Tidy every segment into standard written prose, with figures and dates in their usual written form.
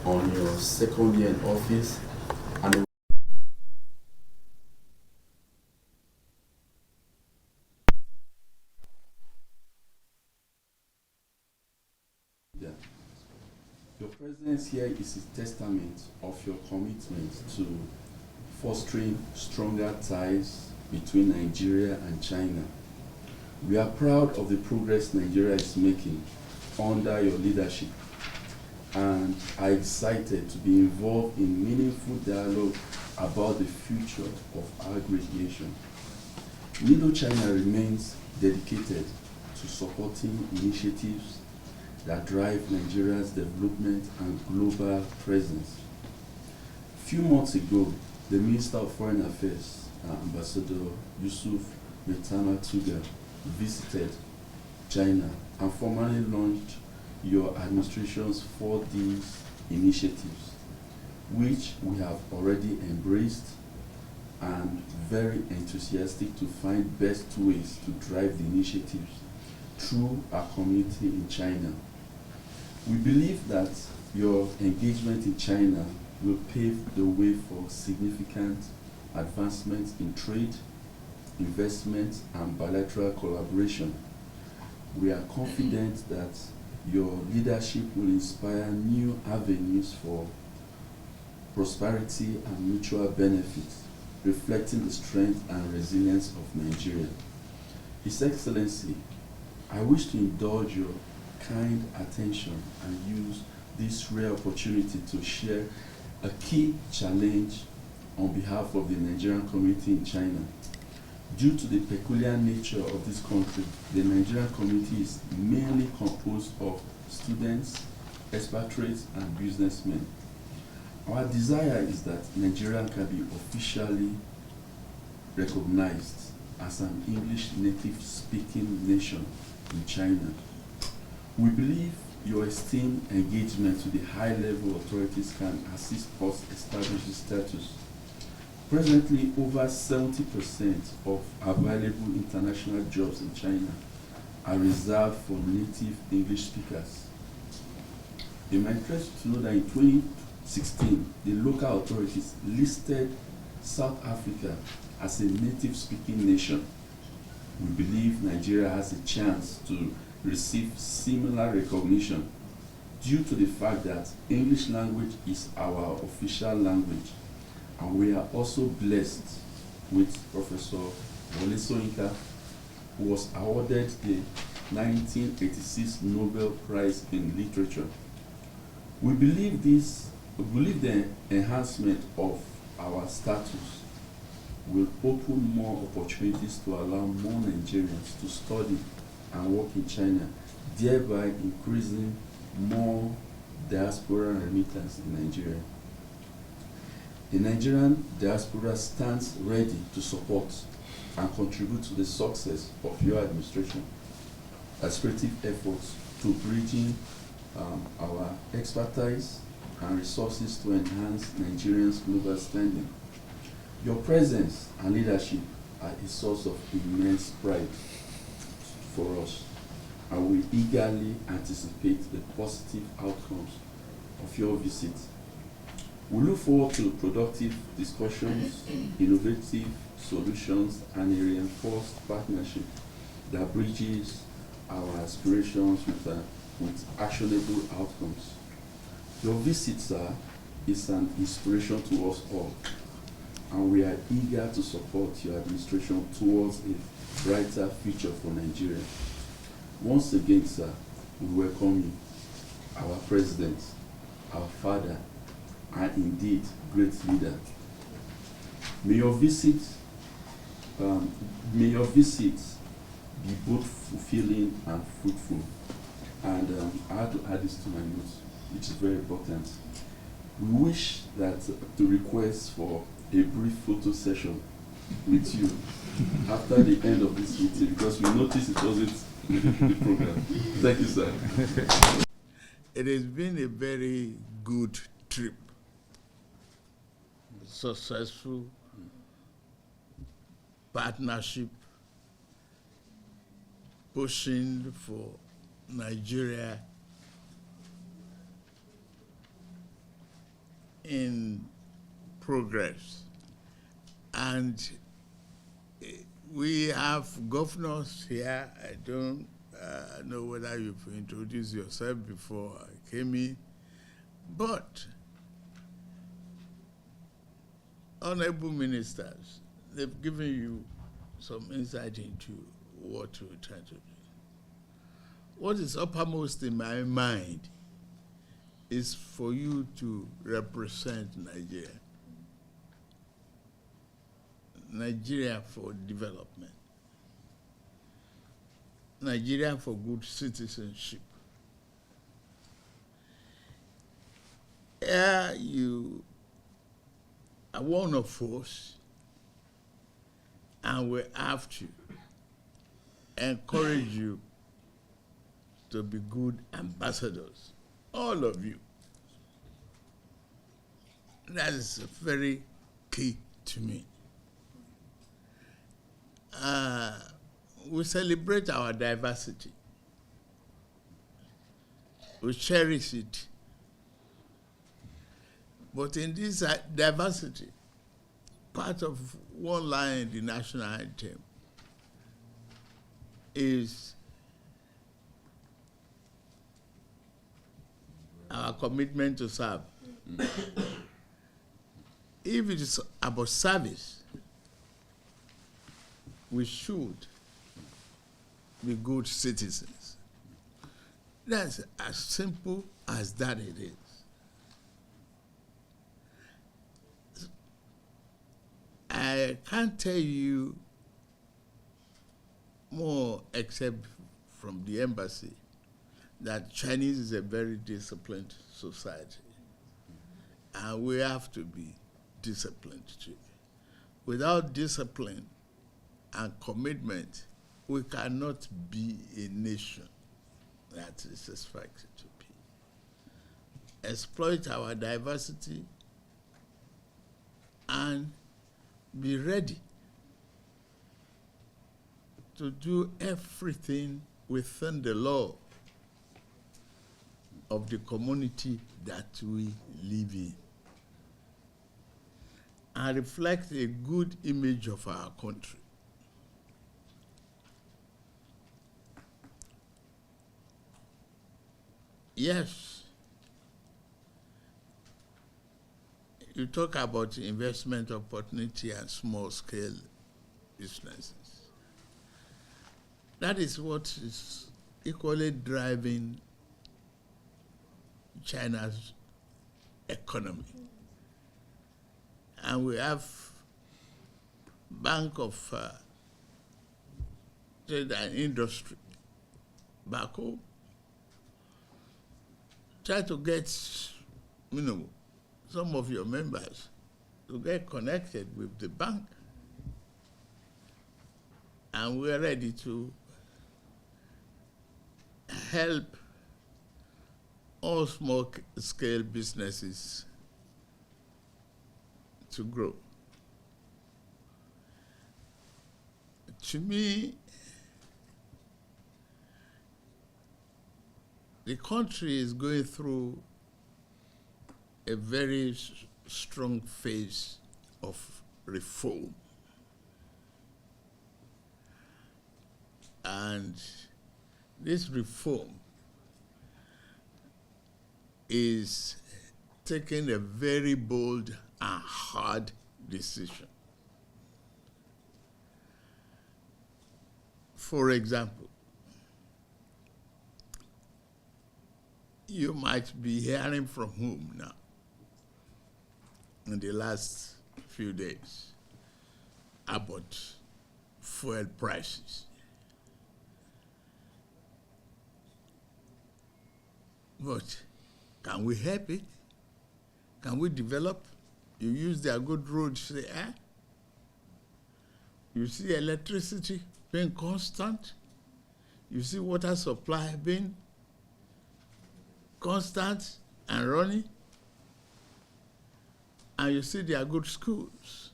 On your second year in office and your presence here is a testament of your commitment to fostering stronger ties between Nigeria and China. We are proud of the progress Nigeria is making under your leadership and are excited to be involved in meaningful dialogue about the future of our great nation. NIDO China remains dedicated to supporting initiatives that drive Nigeria's development and global presence. A few months ago, the Minister of Foreign Affairs, Ambassador Yusuf Metama Tuga, visited China and formally launched your administration's 4D initiatives, which we have already embraced and very enthusiastic to find best ways to drive the initiatives through our community in China. We believe that your engagement in China will pave the way for significant advancements in trade, investment, and bilateral collaboration. We are confident that your leadership will inspire new avenues for prosperity and mutual benefits, reflecting the strength and resilience of Nigeria. His Excellency, I wish to indulge your kind attention and use this rare opportunity to share a key challenge on behalf of the Nigerian community in China. Due to the peculiar nature of this country, the Nigerian community is mainly composed of students, expatriates, and businessmen. Our desire is that Nigeria can be officially recognized as an English native-speaking nation in China. We believe your esteemed engagement with the high-level authorities can assist us establish this status. Presently, over 70% of available international jobs in China are reserved for native English speakers. It might interest you to know that in 2016, the local authorities listed South Africa as a native-speaking nation. We believe Nigeria has a chance to receive similar recognition due to the fact that English language is our official language. And we are also blessed with Professor Bola Tinubu, who was awarded the 1986 Nobel Prize in Literature. We believe the enhancement of our status will open more opportunities to allow more Nigerians to study and work in China, thereby increasing more diaspora remittance in Nigeria. The Nigerian diaspora stands ready to support and contribute to the success of your administration, aspirative efforts to bridging our expertise and resources to enhance Nigerians' global standing. Your presence and leadership are a source of immense pride for us, and we eagerly anticipate the positive outcomes of your visit. We look forward to productive discussions, innovative solutions, and a reinforced partnership that bridges our aspirations with actionable outcomes. Your visit, sir, is an inspiration to us all, and we are eager to support your administration towards a brighter future for Nigeria. Once again, sir, we welcome you, our President, our Father, are indeed great leaders. May your visit be both fulfilling and fruitful. And I had to add this to my notes, which is very important. We wish that to request for a brief photo session with you after the end of this meeting, because we noticed it wasn't the program. Thank you, sir. It has been a very good trip, successful partnership, pushing for Nigeria in progress. And we have governors here. I don't know whether you've introduced yourself before I came in, but honorable ministers, they've given you some insight into what we're trying to do. What is uppermost in my mind is for you to represent Nigeria. Nigeria for development. Nigeria for good citizenship. Here you are one of us, and we have to encourage you to be good ambassadors, all of you. That is very key to me. We celebrate our diversity. We cherish it. But in this diversity, part of one line in the national anthem is our commitment to serve. If it is about service, we should be good citizens. That's as simple as that it is. I can't tell you more except from the embassy that Chinese is a very disciplined society. And we have to be disciplined too. Without discipline and commitment, we cannot be a nation that is expected to be. Exploit our diversity and be ready to do everything within the law of the community that we live in and reflect a good image of our country. Yes, you talk about investment opportunity and small-scale businesses. That is what is equally driving China's economy. And we have Bank of Trade and Industry back home. Try to get, some of your members to get connected with the bank. And we're ready to help all small-scale businesses to grow. To me, the country is going through a very strong phase of reform. And this reform is taking a very bold and hard decision. For example, you might be hearing from whom now in the last few days about fuel prices. But can we help it? Can we develop? You use their good roads there. You see electricity being constant. You see water supply being constant and running. And you see their good schools.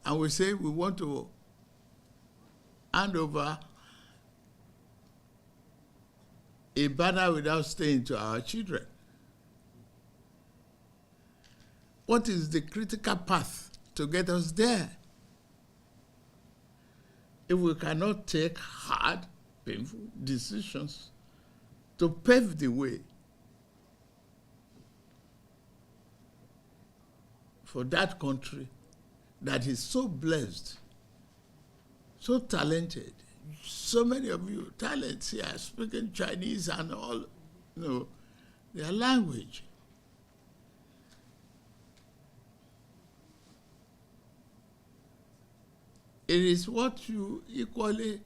And we say we want to hand over a banner without staying to our children. What is the critical path to get us there? If we cannot take hard, painful decisions to pave the way for that country that is so blessed, so talented, so many of you talents here speaking Chinese and all, their language. It is what you equally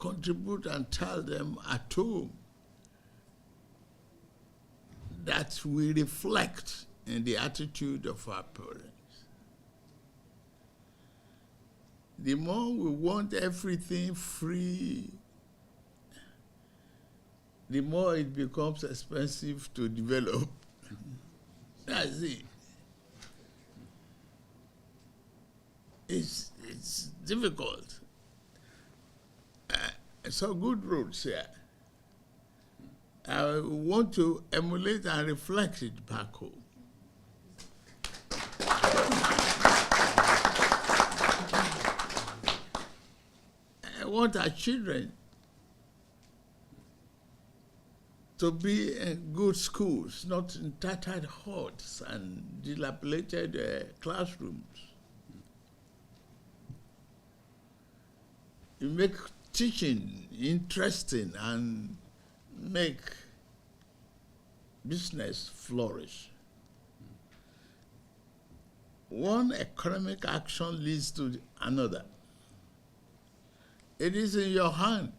contribute and tell them at home that we reflect in the attitude of our parents. The more we want everything free, the more it becomes expensive to develop. That's it. It's difficult. So good roads here. I want to emulate and reflect it back home. I want our children to be in good schools, not in tattered huts and dilapidated classrooms. You make teaching interesting and make business flourish. One economic action leads to another. It is in your hand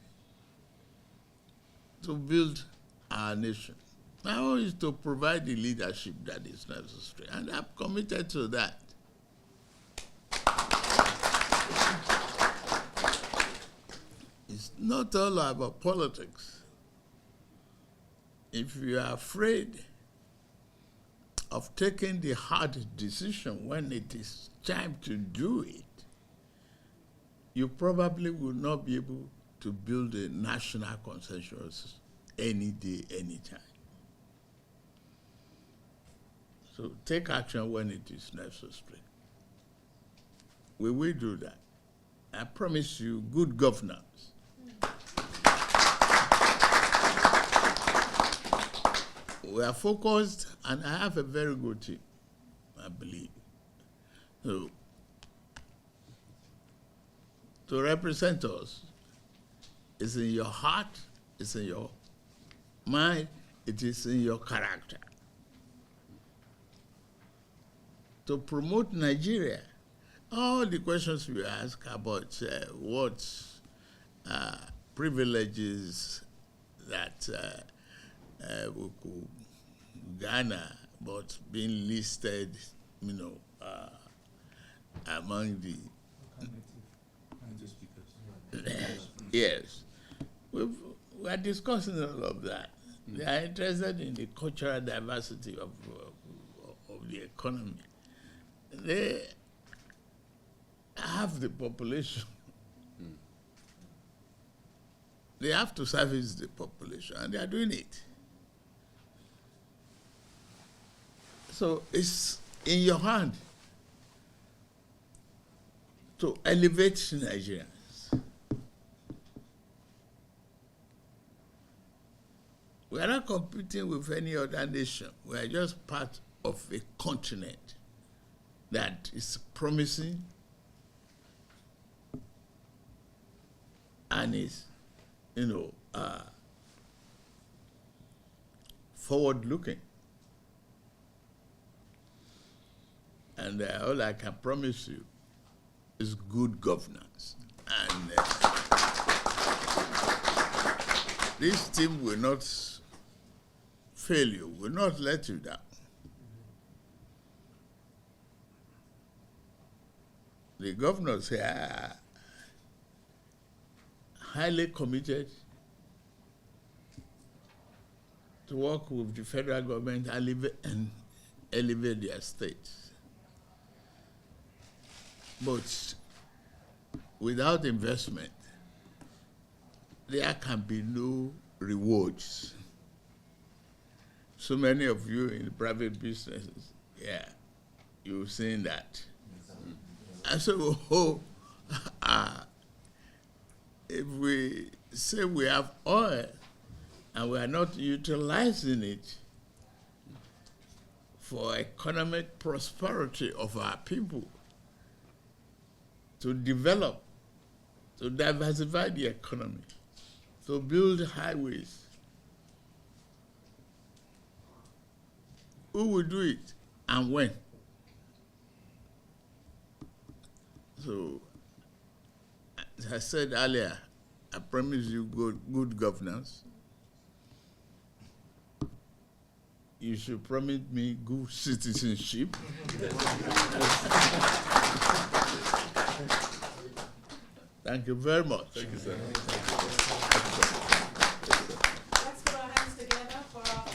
to build our nation. My own is to provide the leadership that is necessary, and I'm committed to that. It's not all about politics. If you are afraid of taking the hard decision when it is time to do it, you probably will not be able to build a national consensus any day, any time. So take action when it is necessary. We will do that. I promise you good governance. We are focused, and I have a very good team, I believe. So, to represent us is in your heart, it's in your mind, it is in your character. To promote Nigeria, all the questions we ask about what privileges that we could garner, but being listed, among the yes, we are discussing all of that. They are interested in the cultural diversity of the economy. They have the population. They have to service the population, and they are doing it. So it's in your hand to elevate Nigerians. We are not competing with any other nation. We are just part of a continent that is promising and is, forward-looking. And all I can promise you is good governance. And this team will not fail you, will not let you down. The governors here are highly committed to work with the federal government and elevate their states. But without investment, there can be no rewards. So many of you in the private businesses, yeah, you've seen that. And so, if we say we have oil and we are not utilizing it for economic prosperity of our people, to develop, to diversify the economy, to build highways, who will do it and when? So, as I said earlier, I promise you good governance. You should promise me good citizenship. Thank you very much. Thank you, sir. Let's put our hands together for our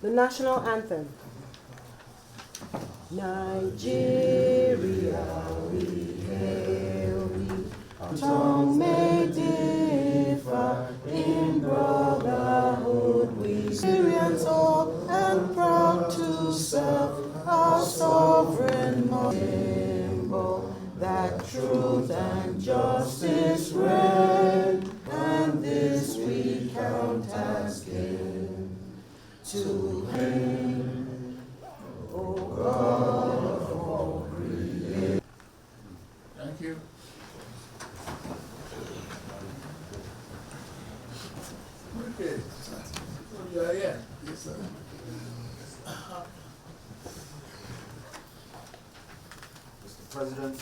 the national anthem. Nigeria, we hail thee. Tongue may differ, in brotherhood we Nigerians all and proud to serve our sovereign symbol, that truth and justice reign, and this we count as gain. To him, O God of all creation. Thank you. Okay. You are here. Yes, sir. Mr. President,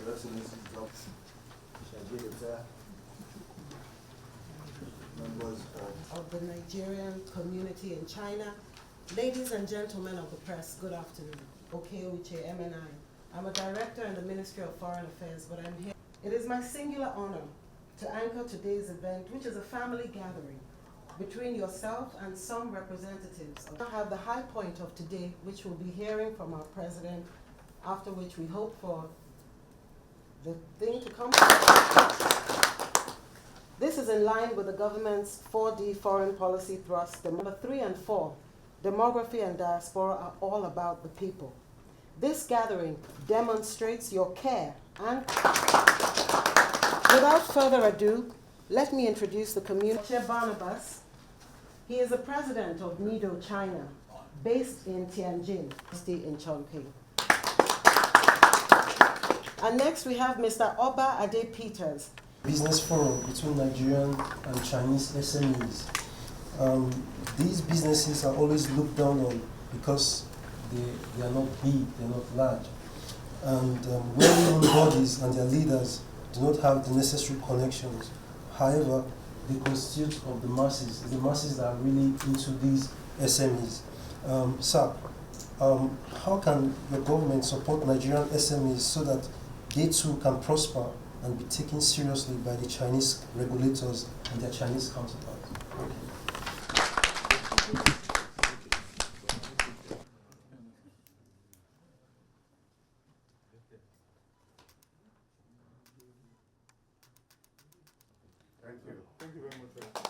Your Excellency, members Of the Nigerian community in China, ladies and gentlemen of the press, good afternoon. Okeuche MNI. I'm a director in the Ministry of Foreign Affairs, but I'm here. It is my singular honor to anchor today's event, which is a family gathering between yourself and some representatives. I have the high point of today, which we'll be hearing from our president, after which we hope for the thing to come. This is in line with the government's 4D foreign policy thrust. Number 3 and 4, demography and diaspora are all about the people. This gathering demonstrates your care and without further ado, let me introduce the community. Barnabas. He is the president of NIDO China, based in Tianjin, in Chongqing. And next we have Mr. Oba Ade Peters. Business forum between Nigerian and Chinese SMEs. These businesses are always looked down on because they are not big, they're not large. And well-known bodies and their leaders do not have the necessary connections. However, they constitute of the masses that are really into these SMEs. Sir, how can your government support Nigerian SMEs so that they too can prosper and be taken seriously by the Chinese regulators and their Chinese counterparts? Thank you. Thank you very much.